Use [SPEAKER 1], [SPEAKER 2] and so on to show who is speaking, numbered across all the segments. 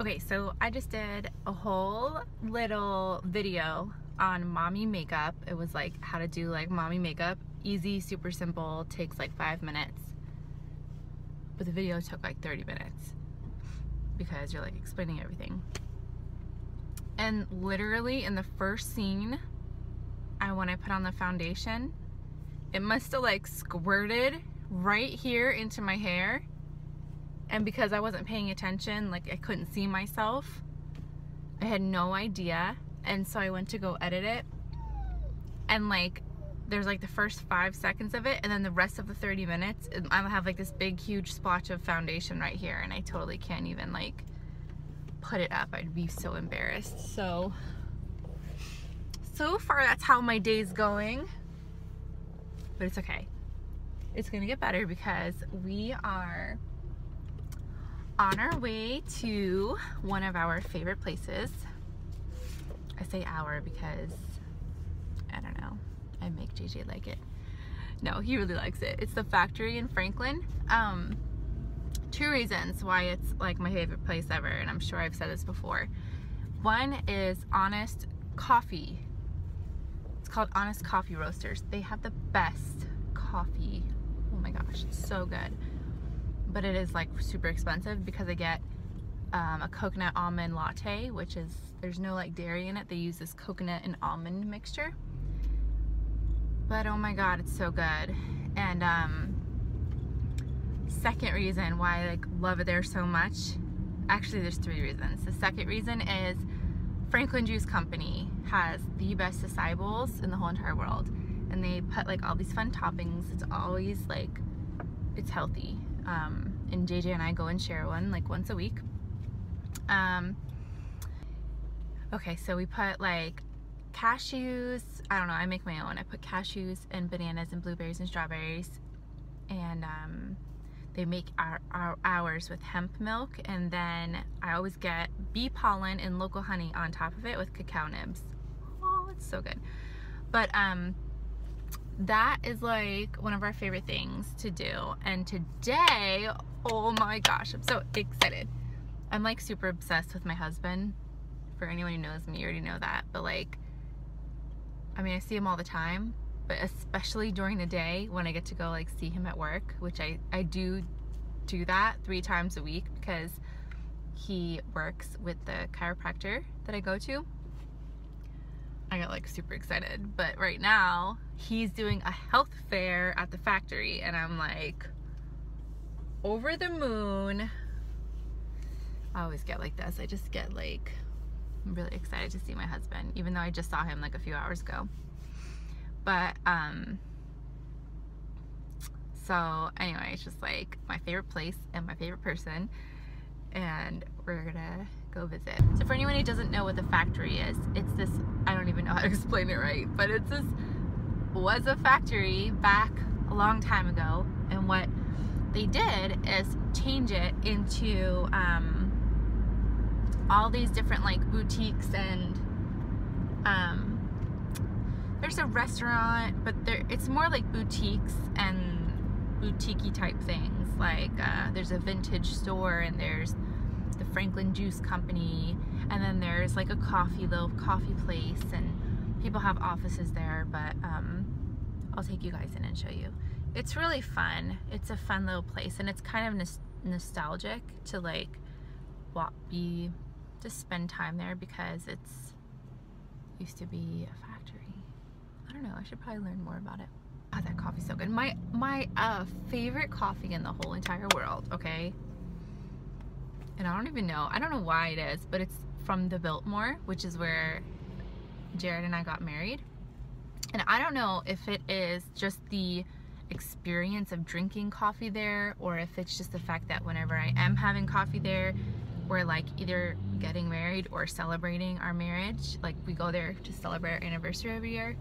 [SPEAKER 1] Okay, so I just did a whole little video on mommy makeup. It was like how to do like mommy makeup. Easy, super simple, takes like 5 minutes. But the video took like 30 minutes because you're like explaining everything. And literally in the first scene, when I put on the foundation, it must have like squirted right here into my hair. And because I wasn't paying attention, like I couldn't see myself. I had no idea. And so I went to go edit it. And like, there's like the first 5 seconds of it. And then the rest of the 30 minutes, I'll have like this big, huge splotch of foundation right here. And I totally can't even like put it up. I'd be so embarrassed. So far that's how my day's going. But it's okay. It's gonna get better because we are on our way to one of our favorite places. I say our because, I don't know, I make JJ like it. No, he really likes it. It's the factory in Franklin. 2 reasons why it's like my favorite place ever, and I'm sure I've said this before. One is Honest Coffee. It's called Honest Coffee Roasters. They have the best coffee. Oh my gosh, it's so good. But it is like super expensive because I get a coconut almond latte, which is, there's no like dairy in it. They use this coconut and almond mixture. But oh my god, it's so good. And second reason why I like love it there so much, actually there's 3 reasons. The second reason is Franklin Juice Company has the best acai bowls in the whole entire world. And they put like all these fun toppings. It's always like, it's healthy. And JJ and I go and share one like once a week. Okay, so we put like cashews, I don't know, I make my own. I put cashews and bananas and blueberries and strawberries, and they make ours with hemp milk, and then I always get bee pollen and local honey on top of it with cacao nibs. Oh, it's so good. But that is like one of our favorite things to do. And today, oh my gosh, I'm so excited. I'm like super obsessed with my husband. For anyone who knows me, you already know that. But like, I mean, I see him all the time, but especially during the day when I get to go like see him at work, which I do that 3 times a week because he works with the chiropractor that I go to. I got like super excited, but right now he's doing a health fair at the factory and I'm like over the moon. I always get like this. I just get like, I'm really excited to see my husband, even though I just saw him like a few hours ago. But so anyway, it's just like my favorite place and my favorite person, and we're gonna go visit. So for anyone who doesn't know what the factory is, it's this, I don't even know how to explain it right, but it's this, was a factory back a long time ago, and what they did is change it into all these different like boutiques, and there's a restaurant, but it's more like boutiques and boutique-y type things. Like there's a vintage store, and there's the Franklin Juice Company, and then there's like a little coffee place, and people have offices there. But I'll take you guys in and show you. It's really fun. It's a fun little place, and it's kind of nostalgic to like just spend time there because it's used to be a factory. I don't know, I should probably learn more about it. Oh, that coffee's so good. My favorite coffee in the whole entire world, okay? And I don't know why it is, but it's from the Biltmore, which is where Jared and I got married. And I don't know if it is just the experience of drinking coffee there, or if it's just the fact that whenever I am having coffee there, we're like either getting married or celebrating our marriage. Like we go there to celebrate our anniversary every year.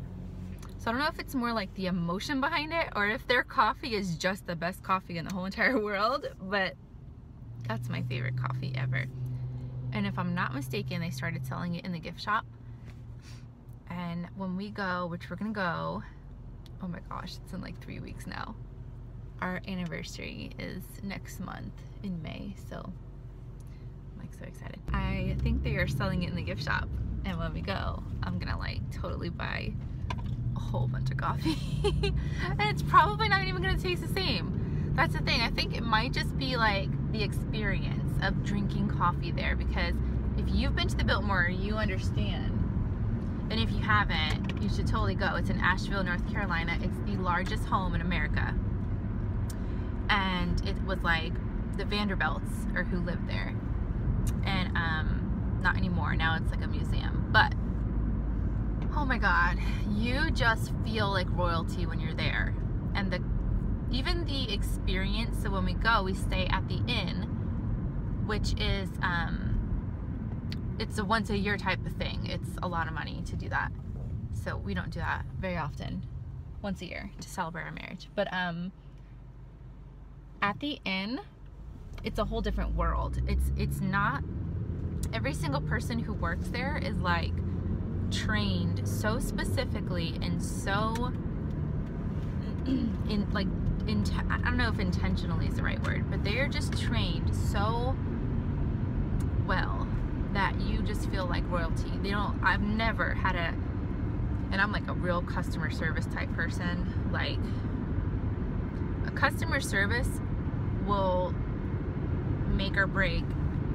[SPEAKER 1] So I don't know if it's more like the emotion behind it, or if their coffee is just the best coffee in the whole entire world, but that's my favorite coffee ever. And if I'm not mistaken, they started selling it in the gift shop. And when we go, which we're gonna go, oh my gosh, it's in like 3 weeks now. Our anniversary is next month in May, so I'm like so excited. I think they are selling it in the gift shop, and when we go, I'm gonna like totally buy a whole bunch of coffee. And it's probably not even gonna taste the same. That's the thing. I think it might just be like the experience of drinking coffee there, because if you've been to the Biltmore, you understand. And if you haven't, you should totally go. It's in Asheville, North Carolina. It's the largest home in America. And it was like the Vanderbilts or who lived there. And not anymore. Now it's like a museum. But oh my God, you just feel like royalty when you're there. And even the experience, so when we go, we stay at the inn, which is it's a once a year type of thing. It's a lot of money to do that. So we don't do that very often. Once a year to celebrate our marriage. But at the inn, it's a whole different world. It's not, every single person who works there is like trained so specifically and so I don't know if intentionally is the right word, but they are just trained so well that you just feel like royalty. I've never had and I'm like a real customer service type person. Like, a customer service will make or break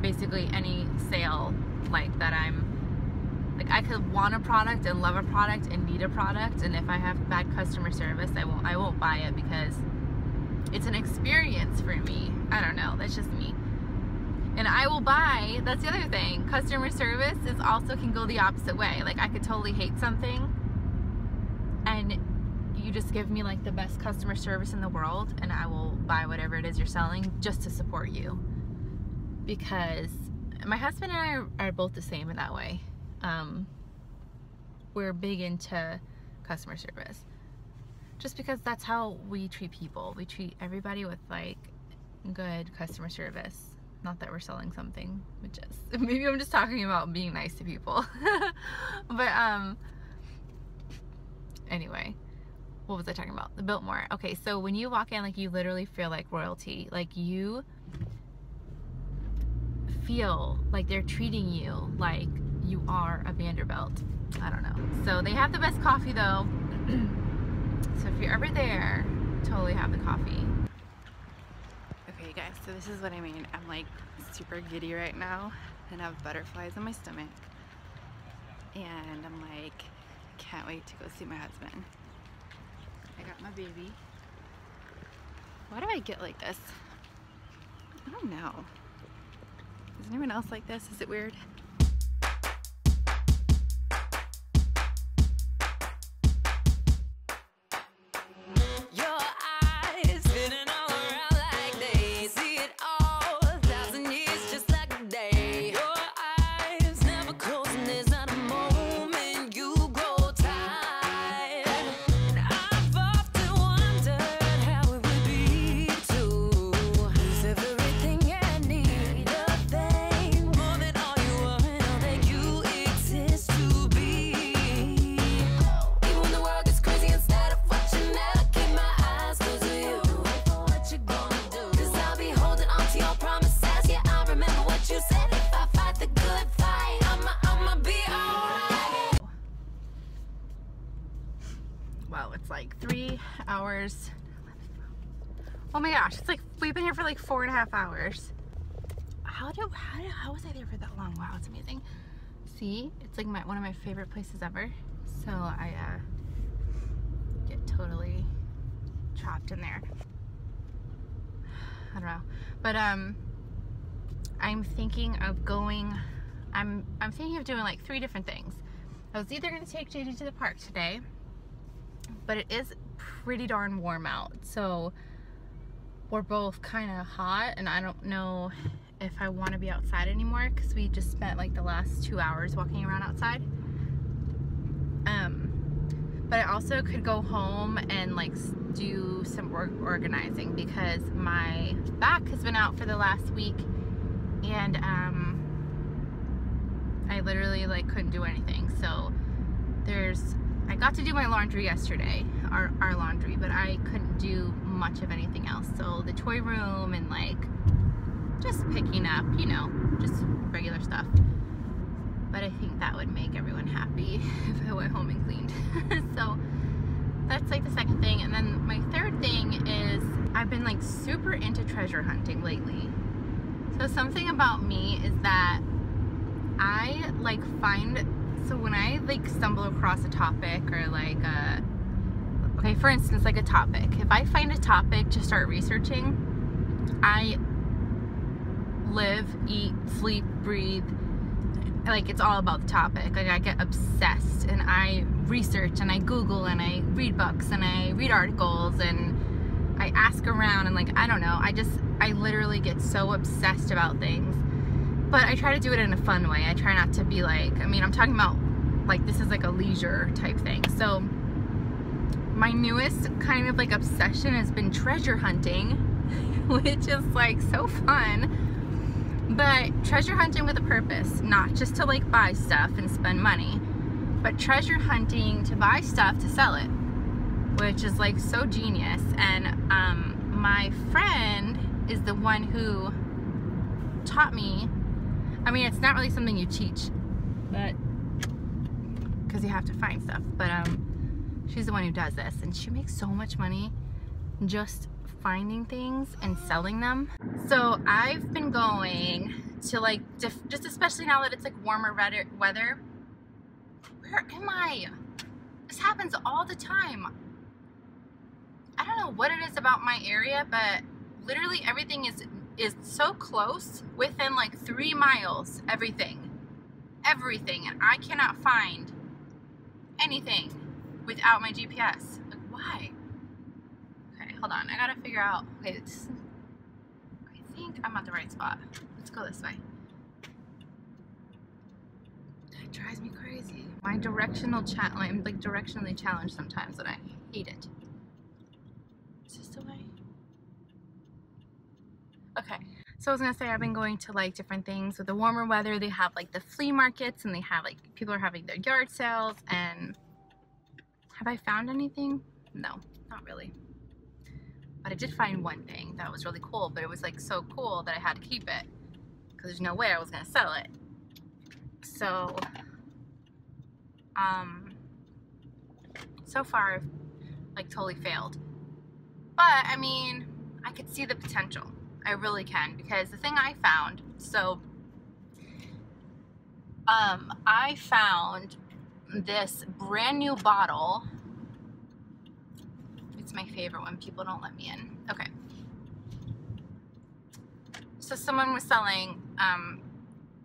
[SPEAKER 1] basically any sale like that. I could want a product and love a product and need a product, and if I have bad customer service, I won't buy it, because it's an experience for me. I don't know, that's just me. And I will buy, that's the other thing, customer service can go the opposite way. Like, I could totally hate something and you just give me like the best customer service in the world, and I will buy whatever it is you're selling just to support you. Because my husband and I are both the same in that way. We're big into customer service just because that's how we treat people. We treat everybody with like good customer service. Not that we're selling something, which is, maybe I'm just talking about being nice to people. But anyway, what was I talking about? The Biltmore. Okay, so when you walk in, like, you literally feel like royalty. Like, you feel like they're treating you like you are a Vanderbilt. I don't know. So they have the best coffee though. So if you're ever there, totally have the coffee. Okay guys, so this is what I mean. I'm like super giddy right now and have butterflies in my stomach. And I'm like, can't wait to go see my husband. I got my baby. Why do I get like this? I don't know. Is anyone else like this? Is it weird? Wow, it's like 3 hours. Oh my gosh, it's like we've been here for like 4.5 hours. How was I there for that long? Wow, it's amazing. See, it's like one of my favorite places ever. So I get totally trapped in there. I don't know, but I'm thinking of going. I'm thinking of doing like 3 different things. I was either going to take JJ to the park today, but it is pretty darn warm out, so we're both kind of hot, and I don't know if I want to be outside anymore because we just spent like the last 2 hours walking around outside. But I also could go home and like do some work organizing because my back has been out for the last week, and I literally like couldn't do anything. So I got to do my laundry yesterday, our laundry, but I couldn't do much of anything else. So the toy room and like just picking up, you know, just stuff. But I think that would make everyone happy if I went home and cleaned. So that's like the second thing. And then my third thing is I've been like super into treasure hunting lately. So something about me is that I like so when I like stumble across a topic or like okay, for instance, like a topic, if I find a topic to start researching, I live, eat, sleep, breathe, like it's all about the topic. Like I get obsessed and I research and I Google and I read books and I read articles and I ask around and like, I don't know, I literally get so obsessed about things. But I try to do it in a fun way. I try not to be like, I mean, I'm talking about like, this is like a leisure type thing. So my newest kind of like obsession has been treasure hunting, which is like so fun, but treasure hunting with a purpose, not just to like buy stuff and spend money, but treasure hunting to buy stuff to sell it, which is like so genius. And my friend is the one who taught me. I mean, it's not really something you teach, but because you have to find stuff, but she's the one who does this, and she makes so much money just finding things and selling them. So I've been going to like just especially now that it's like warmer weather. Where am I? This happens all the time. I don't know what it is about my area, but literally everything is so close, within like 3 miles, everything, and I cannot find anything without my GPS. Like, why? Okay, hold on, I gotta figure out. Okay, I think I'm at the right spot. Let's go this way. That drives me crazy. My directional I'm like directionally challenged sometimes, and I hate it. Is this the way? Okay, so I was gonna say I've been going to like different things. With the warmer weather, they have like the flea markets, and they have like people are having their yard sales. And have I found anything? No, not really. But I did find one thing that was really cool, but it was like so cool that I had to keep it because there's no way I was gonna sell it. So so far I've like totally failed, but I mean, I could see the potential. I really can, because the thing I found, so I found this brand new bottle. It's my favorite when people don't let me in. Okay. So someone was selling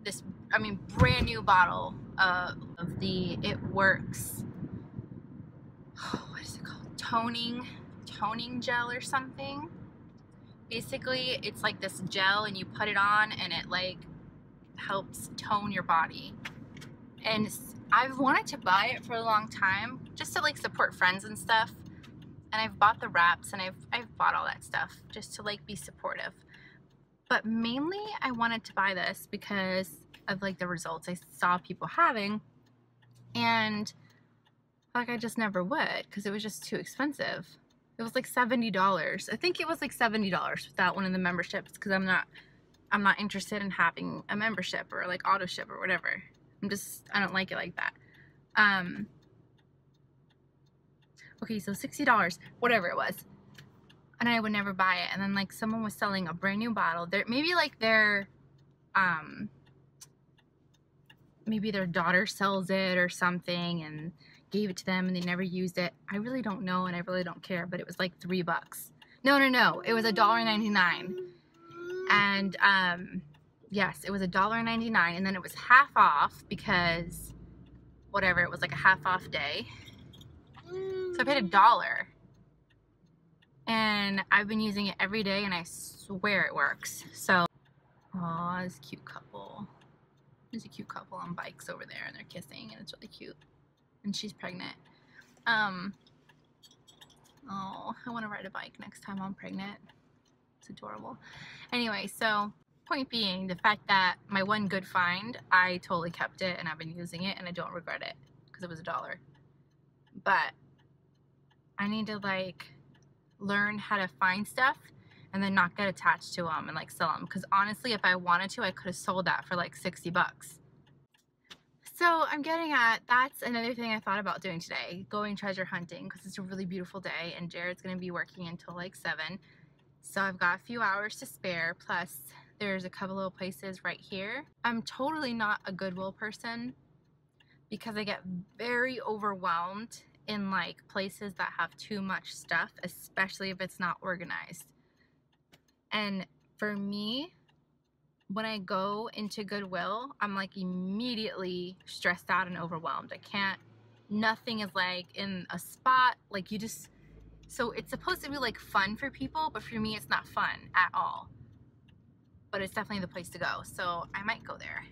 [SPEAKER 1] this, I mean, brand new bottle of the It Works, what is it called? Toning gel or something. Basically, it's like this gel and you put it on and it like helps tone your body. And I've wanted to buy it for a long time just to like support friends and stuff. And I've bought the wraps and I've bought all that stuff just to like be supportive. But mainly I wanted to buy this because of like the results I saw people having. And like I just never would, because it was just too expensive. It was like $70. I think it was like $70 without one of the memberships, because I'm not interested in having a membership or like auto ship or whatever. I don't like it like that. Okay, so $60, whatever it was. And I would never buy it. And then like someone was selling a brand new bottle. Maybe their daughter sells it or something and gave it to them and they never used it. I really don't know, and I really don't care, but it was like $3. No, it was $1.99. And yes, it was $1.99, and then it was half off because whatever, it was like a half off day. So I paid $1. And I've been using it every day, and I swear it works. So, oh, this cute couple. There's a cute couple on bikes over there, and they're kissing, and it's really cute. And she's pregnant. Oh, I want to ride a bike next time I'm pregnant. It's adorable. Anyway, so point being, the fact that my one good find, I totally kept it, and I've been using it, and I don't regret it because it was $1. But I need to like learn how to find stuff, and then not get attached to them and like sell them. Because honestly, if I wanted to, I could have sold that for like 60 bucks. So I'm getting at, that's another thing I thought about doing today, going treasure hunting, because it's a really beautiful day and Jared's going to be working until like 7. So I've got a few hours to spare, plus there's a couple little places right here. I'm totally not a Goodwill person because I get very overwhelmed in like places that have too much stuff, especially if it's not organized. And for me, when I go into Goodwill, I'm like immediately stressed out and overwhelmed. I can't, nothing is like in a spot, like you just, so it's supposed to be like fun for people, but for me it's not fun at all. But it's definitely the place to go, so I might go there.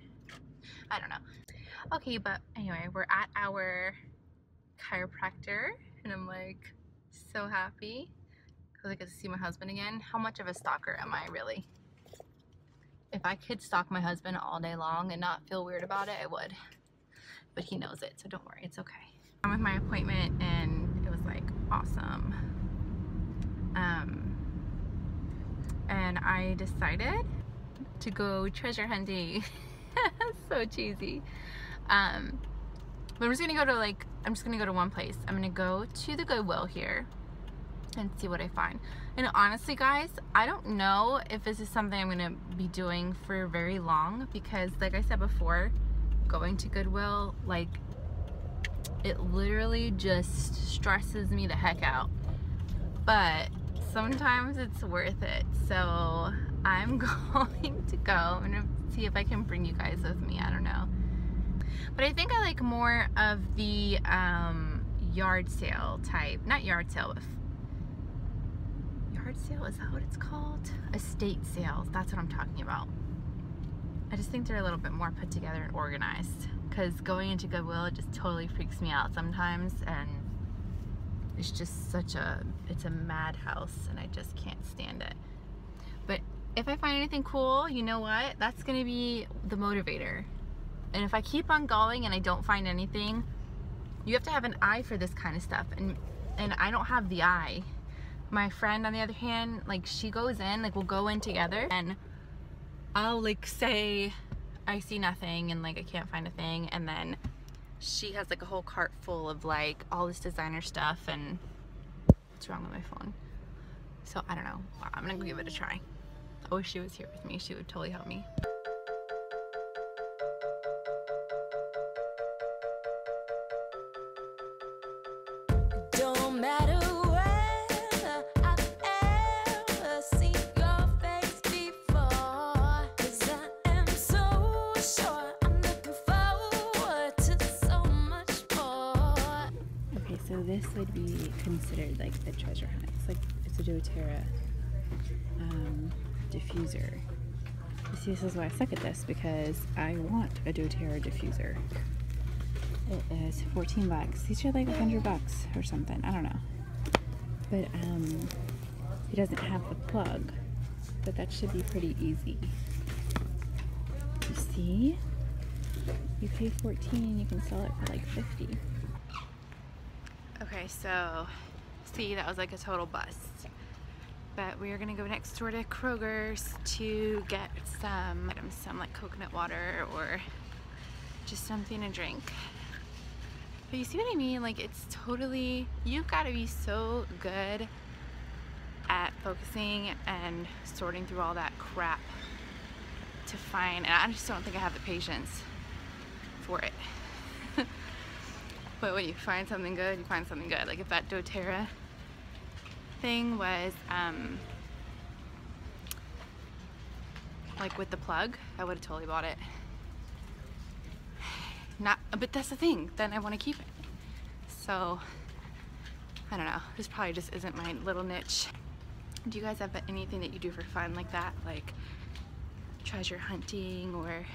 [SPEAKER 1] I don't know. Okay, but anyway, we're at our chiropractor and I'm like so happy because I get to see my husband again. How much of a stalker am I really? If I could stalk my husband all day long and not feel weird about it, I would. But he knows it, so don't worry, it's okay. I'm with my appointment and it was like awesome. And I decided to go treasure hunting. So cheesy. But I'm just gonna go to like, I'm just gonna go to one place. I'm gonna go to the Goodwill here and see what I find. And honestly guys, I don't know if this is something I'm gonna be doing for very long, because like I said before, going to Goodwill, like it literally just stresses me the heck out. But sometimes it's worth it. So I'm going to go. I'm gonna see if I can bring you guys with me. I don't know. But I think I like more of the yard sale type. Not yard sale, but yard sale, is that what it's called? Estate sales, that's what I'm talking about. I just think they're a little bit more put together and organized, because going into Goodwill, it just totally freaks me out sometimes, and it's just such a, it's a madhouse and I just can't stand it. But if I find anything cool, you know what? That's gonna be the motivator. And if I keep on going and I don't find anything, you have to have an eye for this kind of stuff, and I don't have the eye. My friend on the other hand, like she goes in, like we'll go in together and I'll like say I see nothing and like I can't find a thing, and then she has like a whole cart full of like all this designer stuff. And what's wrong with my phone? So I don't know. I'm gonna go give it a try. I wish she was here with me. She would totally help me.
[SPEAKER 2] Don't matter where I've ever seen your face before, 'cause I am so sure I'm looking forward to so much more.
[SPEAKER 1] Okay, so this would be considered like the treasure hunt. It's a doTERRA diffuser. You see, this is why I suck at this, because I want a doTERRA diffuser. It is 14 bucks. These are like 100 bucks or something. I don't know. But it doesn't have the plug, but that should be pretty easy. You see? You pay 14, you can sell it for like 50. Okay, so see, that was like a total bust. But we are gonna go next door to Kroger's to get some like coconut water or just something to drink. But you see what I mean? Like, it's totally, you've got to be so good at focusing and sorting through all that crap to find, and I just don't think I have the patience for it. But when you find something good, you find something good. Like if that doTERRA thing was like with the plug, I would have totally bought it. Not, but that's the thing, then I want to keep it. So I don't know, this probably just isn't my little niche. Do you guys have anything that you do for fun like that, like treasure hunting, or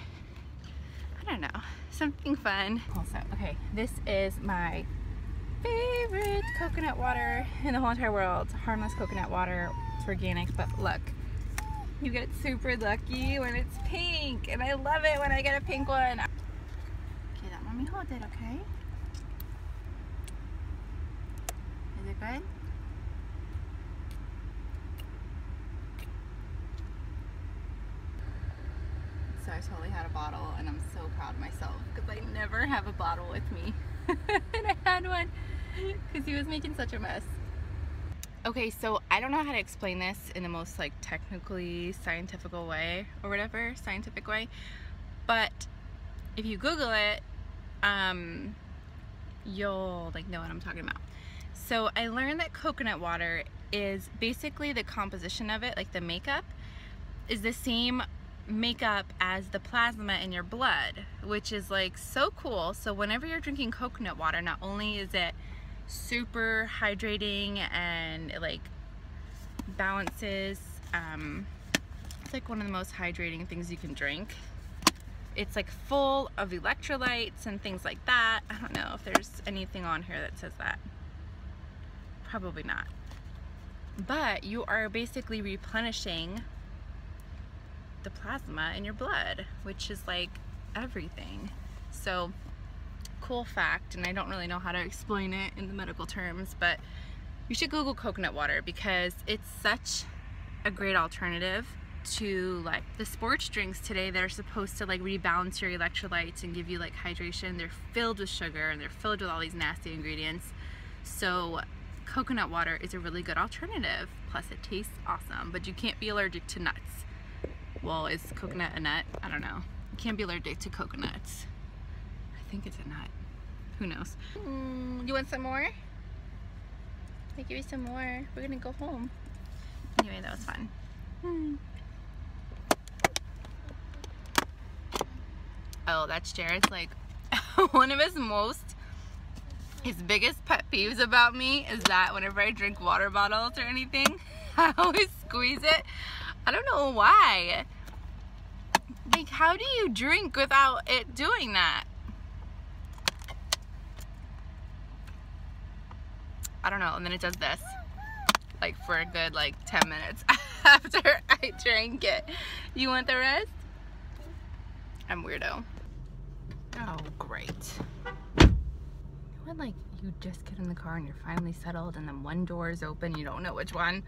[SPEAKER 1] I don't know, something fun? Also, okay, this is my favorite coconut water in the whole entire world. Harmless coconut water. It's organic, but look, you get super lucky when it's pink, and I love it when I get a pink one. Okay, let me hold it, okay? Is it good? totally had a bottle, and I'm so proud of myself because I never have a bottle with me. And I had one because he was making such a mess. Okay, so I don't know how to explain this in the most like technically scientific way or whatever, scientific way, but if you Google it, you'll like know what I'm talking about. So I learned that coconut water is basically the composition of it, like the makeup, is the same makeup as the plasma in your blood, which is like so cool. So whenever you're drinking coconut water, not only is it super hydrating and it like balances, it's like one of the most hydrating things you can drink. It's like full of electrolytes and things like that. I don't know if there's anything on here that says that. Probably not. But you are basically replenishing the plasma in your blood, which is like everything. So cool fact, and I don't really know how to explain it in the medical terms, but you should Google coconut water because it's such a great alternative to like the sports drinks today that are supposed to like rebalance your electrolytes and give you like hydration. They're filled with sugar and they're filled with all these nasty ingredients. So coconut water is a really good alternative. Plus it tastes awesome, but you can't be allergic to nuts. Well, is coconut a nut? I don't know. You can't be allergic to coconuts. I think it's a nut. Who knows? You want some more? I'll give you some more. We're gonna go home. Anyway, that was fun. Oh, that's Jared's like one of his biggest pet peeves about me is that whenever I drink water bottles or anything, I always squeeze it. I don't know why. Like, how do you drink without it doing that? I don't know. And then it does this, like for a good like 10 minutes after I drink it. You want the rest? I'm weirdo. Oh, great. When like you just get in the car and you're finally settled and then one door is open, you don't know which one.